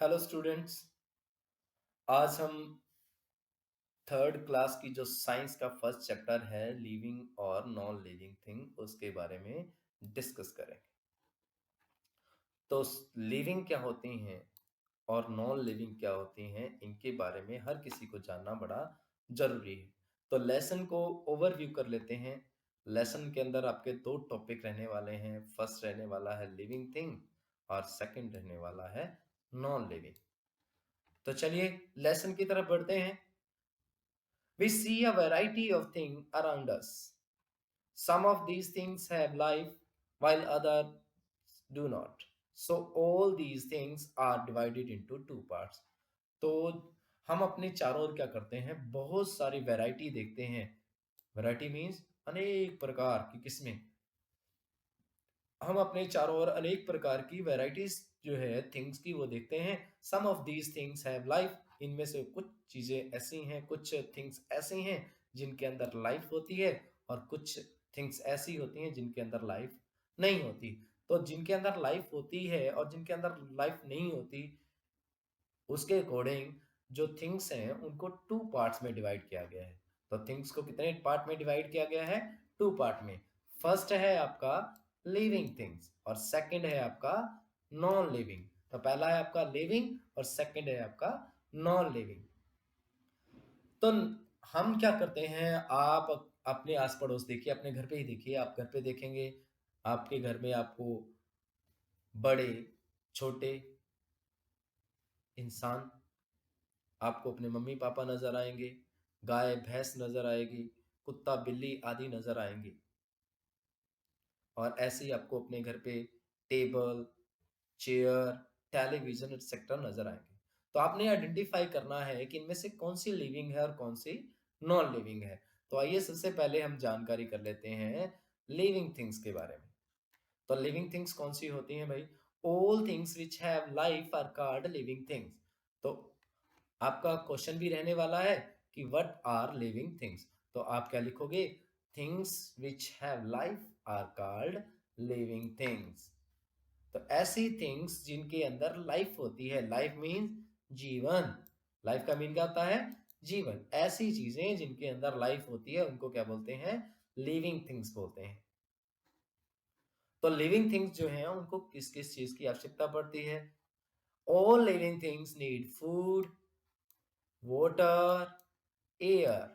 Hello students. आज हम third class की जो साइंस का फर्स्ट चैप्टर है लिविंग और नॉन लिविंग थिंग उसके बारे में डिस्कस करेंगे। तो लिविंग क्या होती हैं और नॉन लिविंग क्या होती हैं, इनके बारे में हर किसी को जानना बड़ा ज़रूरी है। तो लेसन को ओवरव्यू कर लेते हैं। लेसन के अंदर आपके 2 टॉपिक रहने वाले हैं। फर्स्ट रहने वाला है लिविंग थिंग और सेकंड रहने वाला है नॉन लिविंग। तो चलिए लेसन की तरफ बढ़ते हैं। We see a variety of things around us. Some of these things have life while others do not. So all these things are divided into two parts. तो हम अपने चारों ओर क्या करते हैं, बहुत सारी वैरायटी देखते हैं। वैरायटी मीन्स अनेक प्रकार की किस्में। हम अपने चारों ओर अनेक प्रकार की वैराइटीज जो है थिंग्स की वो देखते हैं। Some of these things have life, इनमें से कुछ चीजें ऐसी हैं, कुछ थिंग्स ऐसी हैं जिनके अंदर लाइफ होती है और कुछ थिंग्स ऐसी होती हैं जिनके अंदर लाइफ नहीं होती। तो जिनके अंदर लाइफ होती है और जिनके अंदर लाइफ नहीं होती, उसके अकॉर्डिंग जो थिंग्स हैं उनको टू पार्ट्स में डिवाइड किया गया है। तो थिंग्स को कितने पार्ट में डिवाइड किया गया है? टू पार्ट में। फर्स्ट है आपका लिविंग थिंग्स और सेकंड है आपका नॉन लिविंग। तो पहला है आपका लिविंग और सेकंड है आपका नॉन लिविंग। तो हम क्या करते हैं, आप अपने आस पड़ोस देखिए, अपने घर पे ही देखिए। आप घर पे देखेंगे, आपके घर में आपको बड़े छोटे इंसान, आपको अपने मम्मी पापा नजर आएंगे, गाय भैंस नजर आएगी, कुत्ता बिल्ली आदि नजर आएंगे। और ऐसे ही आपको अपने घर पे टेबल, चेयर, टेलीविजन एक्सेट्रा नजर आएंगे। तो आपने आइडेंटिफाई करना है कि इनमें से कौन सी लिविंग है और कौन सी नॉन लिविंग है। तो आइए सबसे पहले हम जानकारी कर लेते हैं लिविंग थिंग्स के बारे में। तो लिविंग थिंग्स कौन सी होती हैं भाई? All things which have life are called living things. तो आपका क्वेश्चन भी रहने वाला है कि व्हाट आर लिविंग थिंग्स। तो आप क्या लिखोगे? Things which have life are called living things. तो ऐसी थिंग्स जिनके अंदर लाइफ होती है। लाइफ मीन्स जीवन। लाइफ का मीन क्या होता है? जीवन। ऐसी चीजें जिनके अंदर लाइफ होती है उनको क्या बोलते हैं? लिविंग थिंग्स बोलते हैं। तो लिविंग थिंग्स जो हैं उनको किस किस चीज की आवश्यकता पड़ती है? All living things need food, water, air.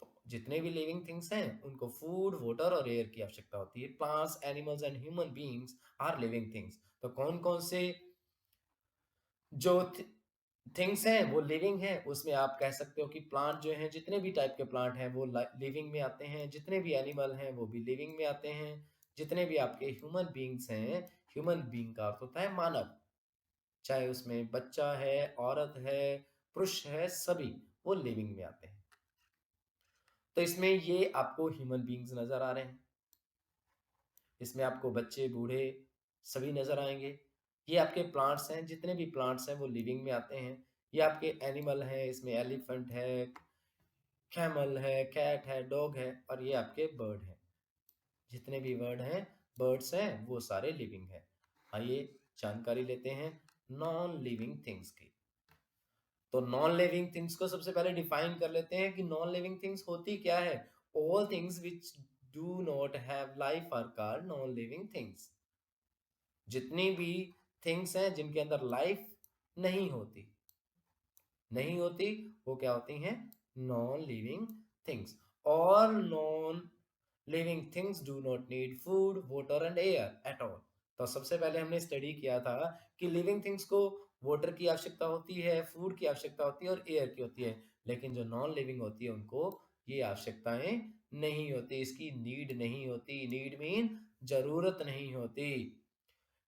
तो जितने भी लिविंग थिंग्स हैं उनको फूड, वाटर और एयर की आवश्यकता होती है। Plants, animals and human beings are living things. तो कौन कौन से जो थिंग्स हैं वो लिविंग हैं, उसमें आप कह सकते हो कि प्लांट जो हैं, जितने भी टाइप के प्लांट हैं वो लिविंग में आते हैं। जितने भी एनिमल हैं वो भी लिविंग में आते हैं। जितने भी आपके ह्यूमन बीइंग्स हैं, ह्यूमन बीइंग का अर्थ होता है मानव, चाहे उसमें बच्चा है, औरत है, पुरुष है, सभी वो लिविंग में आते हैं। तो इसमें ये आपको ह्यूमन बीइंग्स नजर आ रहे हैं। इसमें आपको बच्चे, बूढ़े सभी नजर आएंगे। ये आपके प्लांट्स हैं, जितने भी प्लांट्स हैं वो लिविंग में आते हैं। ये आपके एनिमल हैं, इसमें एलिफेंट है, कैमल है, कैट है, डॉग है, और ये आपके बर्ड हैं। जितने भी वर्ड हैं, बर्ड्स हैं, वो सारे लिविंग हैं। आइए जानकारी लेते हैं नॉन लिविंग थिंग्स की। तो नॉन लिविंग थिंग्स को सबसे पहले डिफाइन कर लेते हैं कि नॉन लिविंग थिंग्स होती क्या है। All things which do not have life are called non living things. जितनी भी थिंग्स हैं जिनके अंदर लाइफ नहीं होती, नहीं होती, वो क्या होती हैं? Non living things. All non living things do not need food, water and air at all. तो सबसे पहले हमने स्टडी किया था कि लिविंग थिंग्स को वाटर की आवश्यकता होती है, फूड की आवश्यकता होती है और एयर की होती है। लेकिन जो नॉन लिविंग होती है उनको ये आवश्यकताएं नहीं होती, इसकी नीड नहीं होती। नीड मीन जरूरत नहीं होती।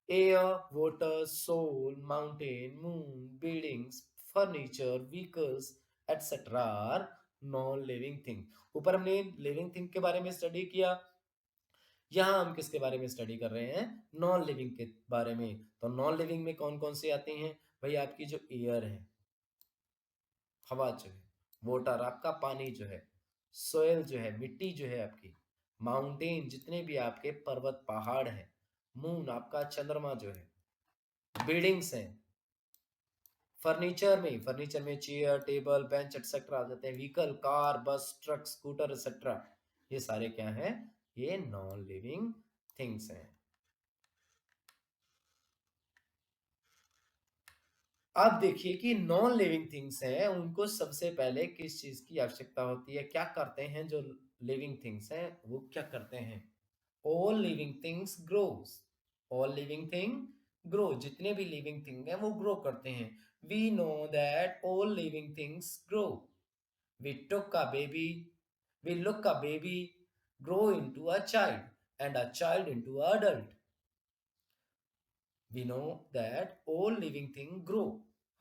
Air, water, soil, mountain, moon, buildings, furniture, vehicles, etc. are non-living thing। ऊपर हमने लिविंग थिंग के बारे में स्टडी किया, यहाँ हम किसके बारे में स्टडी कर रहे हैं? नॉन लिविंग के बारे में। तो नॉन लिविंग में कौन कौन सी आती हैं भाई? आपकी जो एयर है, हवा जो है, वाटर आपका पानी जो है, सोयल जो है, मिट्टी जो है आपकी, माउंटेन जितने भी आपके पर्वत पहाड़ हैं, मून आपका चंद्रमा जो है, बिल्डिंग्स हैं, फर्नीचर में चेयर, टेबल, बेंच एक्सेट्रा आ जाते हैं। व्हीकल, कार, बस, ट्रक, स्कूटर एक्सेट्रा, ये सारे क्या हैं? ये नॉन लिविंग थिंग्स हैं। अब देखिए कि नॉन लिविंग थिंग्स हैं, उनको सबसे पहले किस चीज की आवश्यकता होती है? क्या करते हैं जो लिविंग थिंग्स हैं, वो क्या करते हैं? All living things grows. All living thing grow, जितने भी लिविंग थिंग हैं वो ग्रो करते हैं। We know that all living things grow. We took a baby, we look a baby grow into a child and a child into an adult. We know that all living thing grow.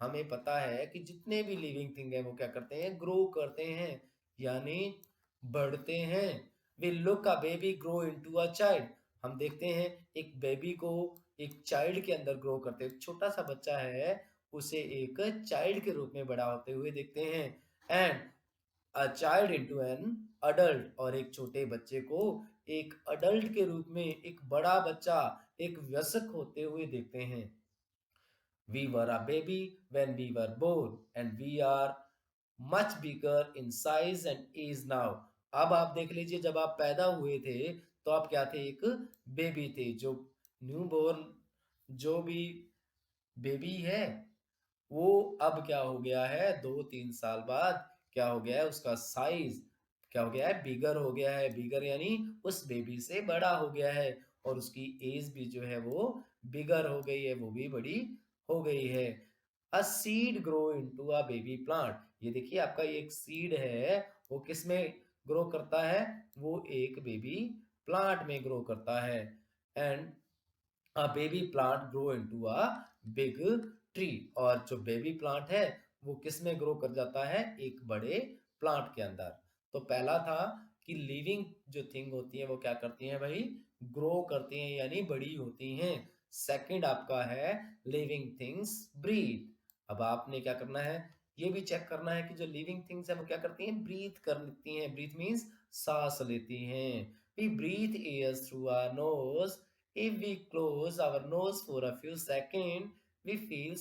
हमें पता है कि जितने भी living thing है वो क्या करते हैं? ग्रो करते हैं, यानी बढ़ते हैं। We look a baby grow into a child. हम देखते हैं एक बेबी को एक चाइल्ड के अंदर ग्रो करते हैं। छोटा सा बच्चा है, उसे एक चाइल्ड के रूप में बड़ा होते हुए देखते हैं। And a child into an adult, और एक छोटे बच्चे को एक अडल्ट के रूप में, एक बड़ा बच्चा, एक वयस्क होते हुए देखते हैं। We were a baby when we were born and we are much bigger in size and age now. अब आप देख लीजिए, जब आप पैदा हुए थे तो आप क्या थे? एक बेबी थे। जो न्यू बोर्न, जो भी बेबी है, वो अब क्या हो गया है? 2-3 साल बाद क्या हो गया है? उसका साइज क्या हो गया है? बिगर हो गया है। बिगर यानी उस बेबी से बड़ा हो गया है, और उसकी एज भी जो है वो बिगर हो गई है, वो भी बड़ी हो गई है। A seed grow into a baby plant. ये देखिए, आपका ये एक सीड है, वो किस में ग्रो करता है? वो एक बेबी प्लांट में ग्रो करता है। And a baby plant grow into a big tree. और जो बेबी प्लांट है वो किस में ग्रो कर जाता है? एक बड़े प्लांट के अंदर। तो पहला था कि लिविंग जो थिंग होती है वो क्या करती हैं भाई? ग्रो करती हैं, यानी बड़ी होती हैं। सेकंड आपका है लिविंग थिंग्स ब्रीथ। अब आपने क्या करना है? ये भी चेक करना है कि जो लिविंग थिंग्स है वो क्या करती हैं? ब्रीथ करती हैं। ब्रीथ मीन्स सांस लेती हैं। We breathe air through our nose. If we close our nose for a few seconds, we feel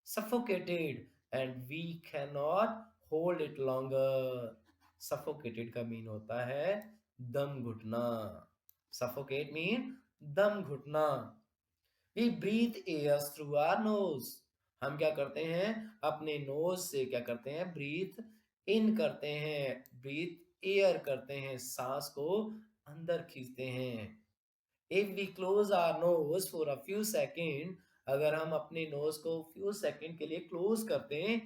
suffocated and we cannot hold it longer. Suffocated का मीन होता है दम घुटना। Suffocate मीन दम घुटना। We breathe air through our nose. हम क्या करते हैं? अपने नोज से क्या करते हैं? ब्रीथ इन करते हैं, ब्रीथ एयर करते हैं, सांस को अंदर खींचते हैं। If we close our nose for a few seconds, अगर हम अपने नोज को few सेकंड के लिए क्लोज करते हैं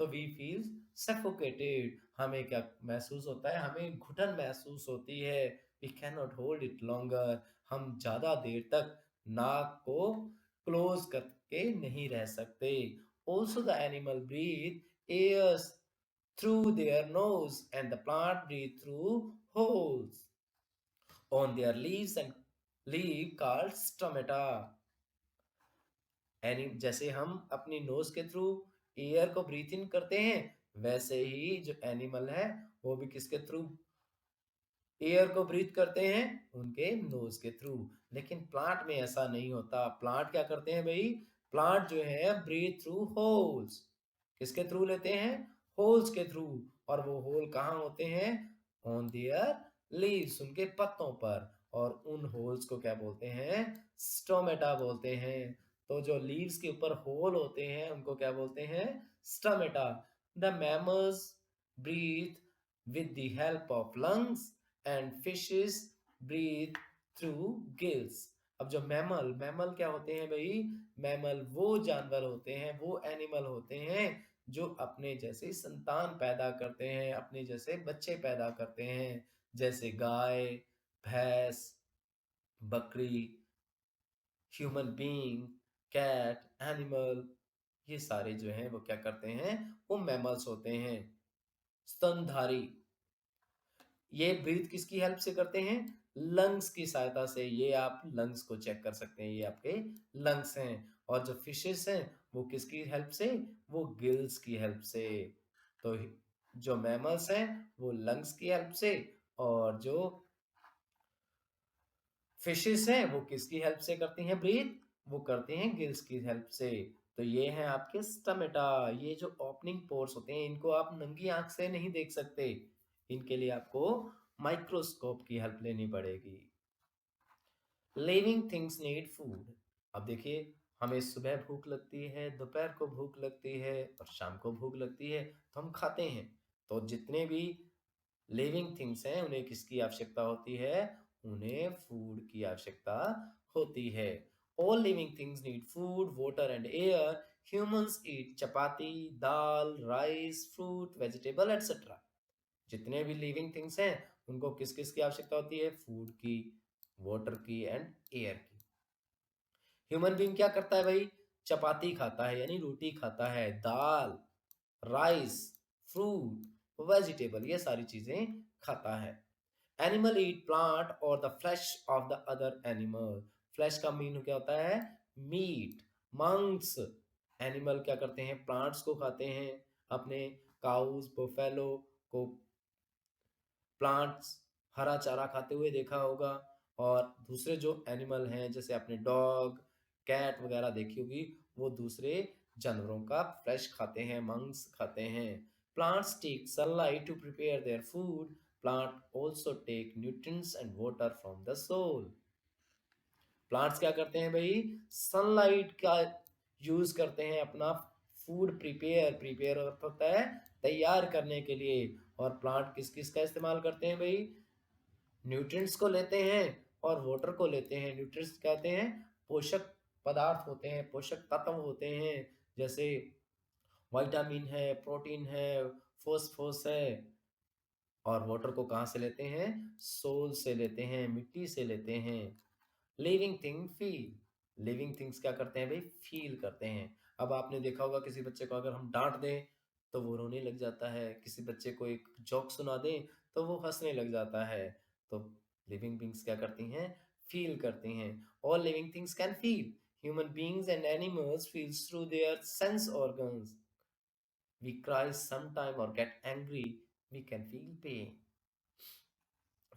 तो we feel suffocated। हमें क्या महसूस होता है? हमें घुटन महसूस होती है। We cannot hold it longer। हम ज्यादा देर तक नाक को क्लोज करके नहीं रह सकते। Also the animal breathe air through their nose and the plant breathe through holes on their leaves and leaf called stomata। यानी जैसे हम अपनी नोज के थ्रू एयर को ब्रीथ इन करते हैं, वैसे ही जो एनिमल है वो भी किसके थ्रू एयर को ब्रीथ करते हैं? उनके नोज के थ्रू। लेकिन प्लांट में ऐसा नहीं होता। प्लांट क्या करते हैं भाई? प्लांट जो है ब्रीथ थ्रू होल्स। किसके थ्रू लेते हैं? होल्स के थ्रू। और वो होल कहाँ होते हैं? ऑन देयर लीव्स, उनके पत्तों पर। और उन होल्स को क्या बोलते हैं? स्टोमेटा बोलते हैं। तो जो लीव्स के ऊपर होल होते हैं उनको क्या बोलते हैं? Stomata. The mammals breathe with the help of lungs and fishes breathe through gills। अब जो मैमल, मैमल क्या होते हैं भाई? मैमल वो जानवर होते हैं, वो एनिमल होते हैं जो अपने जैसे संतान पैदा करते हैं, अपने जैसे बच्चे पैदा करते हैं। जैसे गाय, भैंस, बकरी, ह्यूमन बीइंग, कैट, एनिमल, ये सारे जो हैं वो क्या करते हैं? वो मैमल्स होते हैं। स्तनधारी, ये ब्रीथ किसकी हेल्प से करते हैं? लंग्स की सहायता से। ये आप लंग्स को चेक कर सकते हैं, ये आपके लंग्स हैं। और जो फिशेस हैं वो किसकी हेल्प से? वो गिल्स की हेल्प से। तो जो मैमल्स हैं वो लंग्स की हेल्प से, और जो फिशेस हैं वो किसकी हेल्प से करती हैं ब्रीथ? वो करते हैं गिल्स की हेल्प से। तो ये हैं आपके स्टमेटा। ये जो ओपनिंग पोर्स होते हैं इनको आप नंगी आंख से नहीं देख सकते, इनके लिए आपको माइक्रोस्कोप की हेल्प लेनी पड़ेगी। Living things need food. अब देखिए, हमें सुबह भूख लगती है, दोपहर को भूख लगती है और शाम को भूख लगती है, तो हम खाते हैं। तो जितने भी लिविंग थिंग्स हैं उन्हें किसकी आवश्यकता होती है? उन्हें फूड की आवश्यकता होती है। All living things need food, water and air. Humans eat chapati, dal, rice, fruit, vegetable etcetera. जितने भी लिविंग थिंग्स हैं उनको किस किस की आवश्यकता होती है? फूड की, वाटर की एंड एयर की। ह्यूमन बीइंग क्या करता है भाई? चपाती खाता है यानी रोटी खाता है, दाल, राइस, फ्रूट, वेजिटेबल, ये सारी चीजें खाता है। एनिमल ईट प्लांट और the flash of the other animal. Flash का मीन क्या होता है? मीट। मंक्स, एनिमल क्या करते हैं? प्लांट्स को खाते हैं। अपने काउस, बफेलो को प्लांट्स, हरा चारा खाते हुए देखा होगा। और दूसरे जो एनिमल हैं जैसे आपने डॉग, कैट वगैरह देखी होगी, वो दूसरे जानवरों का फ्लैश खाते हैं, मंक्स खाते हैं। Plants take sunlight to prepare their food. Plant also take nutrients and water from the soil. Plants क्या करते हैं भाई? सनलाइट का यूज करते हैं अपना फूड प्रिपेयर, प्रिपेयर होता है तैयार करने के लिए। और प्लांट किस किस का इस्तेमाल करते हैं भाई? न्यूट्रिएंट्स को लेते हैं और वाटर को लेते हैं। न्यूट्रिएंट्स कहते हैं पोषक पदार्थ होते हैं, पोषक तत्व होते हैं, जैसे विटामिन है, प्रोटीन है, फॉस्फोरस है। और वाटर को कहाँ से लेते हैं? सोल से लेते हैं, मिट्टी से लेते हैं। Living thing feel. Living things क्या करते हैं भाई? फील करते हैं। अब आपने देखा होगा किसी बच्चे को अगर हम डांट दें तो वो रोने लग जाता है, किसी बच्चे को एक जोक सुना दें तो वो हंसने लग जाता है। तो लिविंग बींग्स क्या करती हैं? फील करती हैं। All living things can feel. Human beings and animals feels through their sense organs. We cry sometime or get angry, we can feel pain।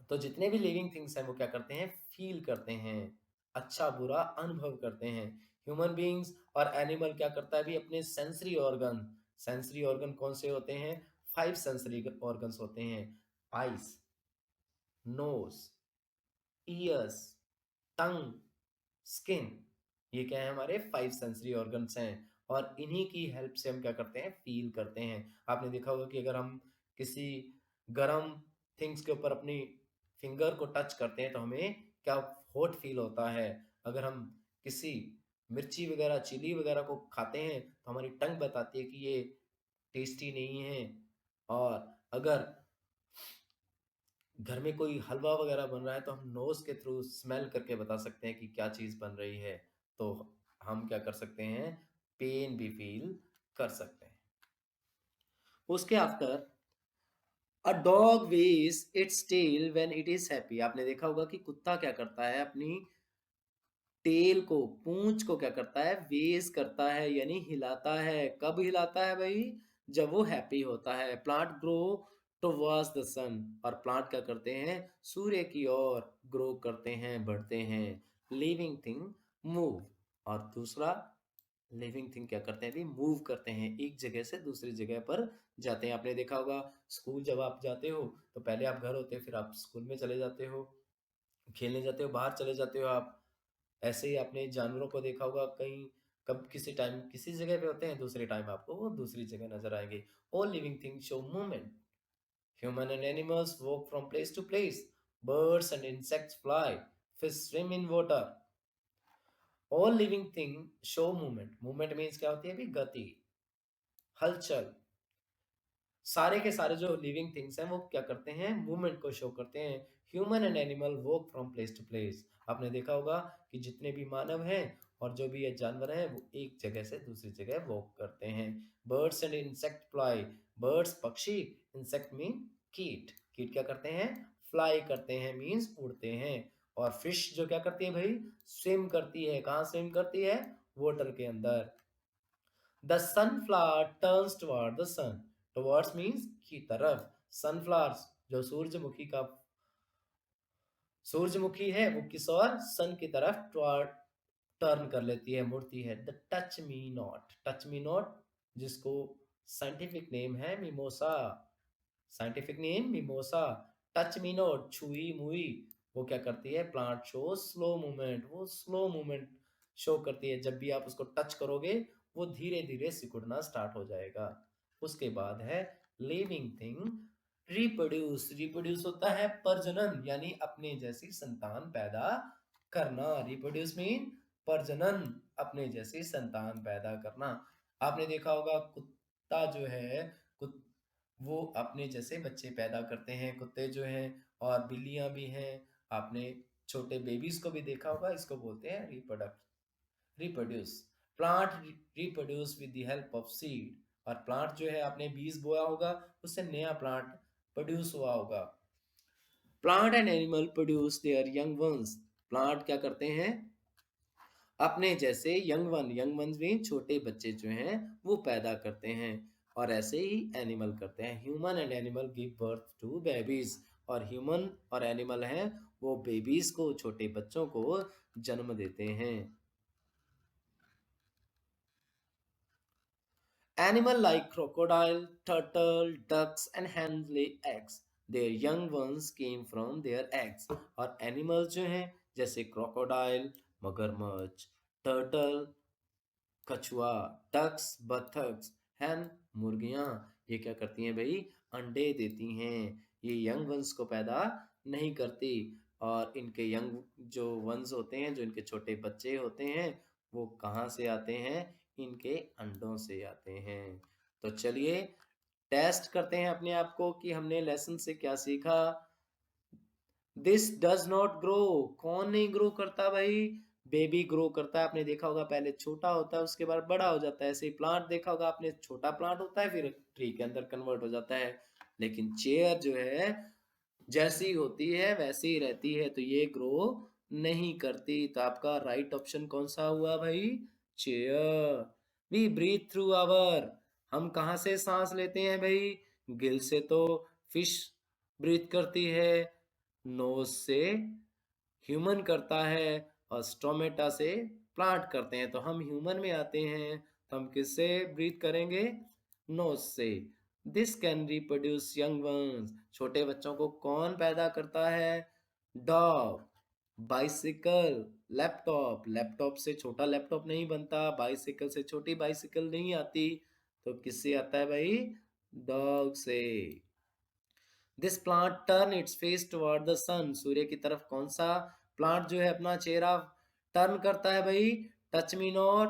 तो जितने भी लिविंग थिंग्स हैं वो क्या करते हैं? फील करते हैं, अच्छा बुरा अनुभव करते हैं। ह्यूमन बीइंग्स और एनिमल क्या करता है भी? अपने सेंसरी ऑर्गन, सेंसरी ऑर्गन कौन से होते हैं? 5 सेंसरी ऑर्गन्स होते हैं। आइस, नोज, ईयर्स, टंग, स्किन। ये क्या है? हमारे 5 सेंसरी ऑर्गन्स हैं। और इन्हीं की हेल्प से हम क्या करते हैं? फील करते हैं। आपने देखा होगा कि अगर हम किसी गरम थिंग्स के ऊपर अपनी फिंगर को टच करते हैं तो हमें क्या हॉट फील होता है। अगर हम किसी मिर्ची वगैरह, चिली वगैरह को खाते हैं तो हमारी टंग बताती है कि ये टेस्टी नहीं है। और अगर घर में कोई हलवा वगैरह बन रहा है तो हम नोज के थ्रू स्मेल करके बता सकते हैं कि क्या चीज़ बन रही है। तो हम क्या कर सकते हैं? पेन भी फील कर सकते हैं। उसके after, a dog wags its tail when it is happy. आपने देखा होगा कि कुत्ता क्या करता है? अपनी टेल को, पूंछ को क्या करता है? वेज करता है यानी हिलाता है। कब हिलाता है भाई? जब वो हैप्पी होता है। प्लांट ग्रो टुवर्ड्स द सन। और प्लांट क्या करते हैं? सूर्य की ओर ग्रो करते हैं, बढ़ते हैं। Living thing move. और दूसरा, लिविंग थिंग क्या करते हैं भी? मूव करते हैं, एक जगह से दूसरी जगह पर जाते हैं। आपने देखा होगा स्कूल जब आप जाते हो तो पहले आप घर होते, फिर आप स्कूल में चले जाते हो, खेलने जाते हो, बाहर चले जाते हो आप। ऐसे ही आपने जानवरों को देखा होगा, कहीं कब किसी टाइम किसी जगह पे होते हैं, दूसरे टाइम आपको वो दूसरी जगह नजर आएंगे। All living things show movement. Human and animals walk from place to place. Birds and insects fly. Fish swim in water. All living thing show movement. Movement means क्या होती है भी? गति, हलचल। सारे के सारे जो लिविंग थिंग्स हैं वो क्या करते हैं? मूवमेंट को शो करते हैं। Human and animal walk from place to place. आपने देखा होगा कि जितने भी मानव हैं और जो भी ये जानवर हैं वो एक जगह से दूसरी जगह वॉक करते हैं। Birds and insect fly. Birds पक्षी, इंसेक्ट मीन कीट। कीट क्या करते हैं? फ्लाई करते हैं, मीन्स उड़ते हैं। और फिश जो क्या करती है भाई? स्विम करती है। कहाँ स्विम करती है? वाटर के अंदर। The sunflower turns toward the sun. Towards means की तरफ। सनफ्लावर्स जो सूरजमुखी का, सूरजमुखी है वो किस ओर? सन की तरफ, टुवर्ड टर्न कर लेती है, मुड़ती है। The touch me not, touch me not, जिसको साइंटिफिक नेम है mimosa, scientific name mimosa. Touch me not, छुई मुई, वो क्या करती है, प्लांट शो स्लो मूवमेंट, वो स्लो मूवमेंट शो करती है। जब भी आप उसको टच करोगे वो धीरे धीरे सिकुड़ना स्टार्ट हो जाएगा। उसके बाद है लिविंग थिंग रिप्रोड्यूस, रिप्रोड्यूस होता है प्रजनन, यानी अपने जैसी संतान पैदा करना। रिप्रोड्यूस मीन प्रजनन, अपने जैसी संतान पैदा करना। आपने देखा होगा कुत्ता जो है, कुत वो अपने जैसे बच्चे पैदा करते हैं, कुत्ते जो हैं, और बिल्लियां भी हैं। आपने छोटे बेबीज को भी देखा होगा, इसको बोलते हैं reproduce. Plant reproduce with the help of seed, और प्लांट जो है आपने बीज बोया होगा, उससे नया प्लांट प्रोड्यूस हुआ होगा। Plant and animal produce their young ones, plant क्या करते हैं, अपने जैसे यंग वंस भी छोटे बच्चे जो हैं वो पैदा करते हैं। और ऐसे ही एनिमल करते हैं। Human and animal give birth to babies, और ह्यूमन और एनिमल हैं वो बेबीज को, छोटे बच्चों को जन्म देते हैं। Animal like crocodile, turtle, ducks and hens lay eggs. Their young ones came from their eggs. और animals जो हैं जैसे crocodile, मगरमच्छ, turtle, कछुआ, ducks, बत्तख, hen, मुर्गियां, ये क्या करती हैं भाई, अंडे देती हैं। ये यंग वंस को पैदा नहीं करती, और इनके यंग जो वंस होते हैं, जो इनके छोटे बच्चे होते हैं, वो कहाँ से आते हैं, इनके अंडों से आते हैं। तो चलिए टेस्ट करते हैं अपने आप को कि हमने लेसन से क्या सीखा। दिस डज नॉट ग्रो, कौन नहीं ग्रो करता भाई, बेबी ग्रो करता है। आपने देखा होगा पहले छोटा होता है, उसके बाद बड़ा हो जाता है। ऐसे ही प्लांट देखा होगा आपने, छोटा प्लांट होता है फिर ट्री के अंदर कन्वर्ट हो जाता है। लेकिन चेयर जो है जैसी होती है वैसी ही रहती है, तो ये ग्रो नहीं करती। तो आपका राइट ऑप्शन कौन सा हुआ भाई, chair. We breathe through our, हम कहाँ से सांस लेते हैं भाई, गिल से तो फिश ब्रीथ करती है, नोज से ह्यूमन करता है, और स्टोमेटा से प्लांट करते हैं। तो हम ह्यूमन में आते हैं, तो हम किससे ब्रीथ करेंगे, नोज से। This can reproduce young ones, छोटे बच्चों को कौन पैदा करता है, डॉग। बाइसिकल, लैपटॉप, लैपटॉप से छोटा लैपटॉप नहीं बनता, बाइसिकल से छोटी बाइसिकल नहीं आती, तो किससे आता है भाई, डॉग से। This plant turn its face toward the sun, सूर्य की तरफ कौन सा प्लांट जो है अपना चेहरा टर्न करता है भाई, touch me not,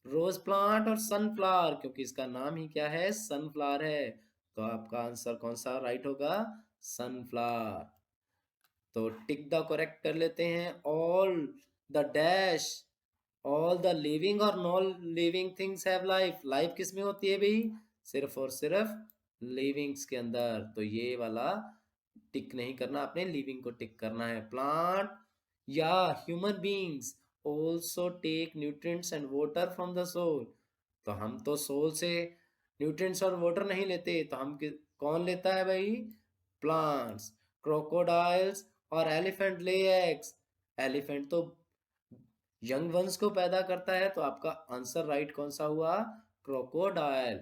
rose plant और सनफ्लावर, क्योंकि इसका नाम ही क्या है, सनफ्लावर है। तो आपका आंसर कौन सा राइट होगा, सनफ्लावर। तो टिक द करेक्ट कर लेते हैं। All the dash, all the living और non living things have life, life किस में होती है भाई, सिर्फ और सिर्फ लिविंग्स के अंदर। तो ये वाला टिक नहीं करना, आपने लिविंग को टिक करना है। प्लांट या human beings also take nutrients and water from the soil, तो हम तो सोल से न्यूट्रिएंट्स और वाटर नहीं लेते, तो हम कौन लेता है भाई, प्लांट्स। क्रोकोडाइल्स और एलिफेंट ले एग्स, एलिफेंट तो यंग वंस को पैदा करता है, तो आपका आंसर राइट कौन सा हुआ, crocodile.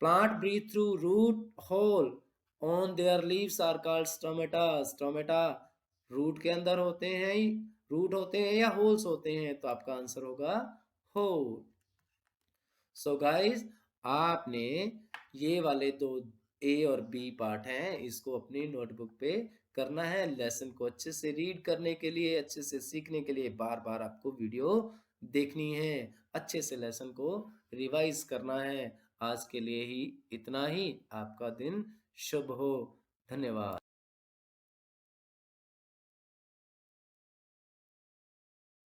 Plant breathe through root hole on their leaves are called stomata, stomata root के अंदर होते हैं, रूट होते हैं या होल्स होते हैं, तो आपका आंसर होगा होल। सो गाइस, आपने ये वाले तो ए और बी पार्ट हैं, इसको अपनी नोटबुक पे करना है। लेसन को अच्छे से रीड करने के लिए, अच्छे से सीखने के लिए बार बार आपको वीडियो देखनी है, अच्छे से लेसन को रिवाइज करना है। आज के लिए ही इतना ही, आपका दिन शुभ हो, धन्यवाद।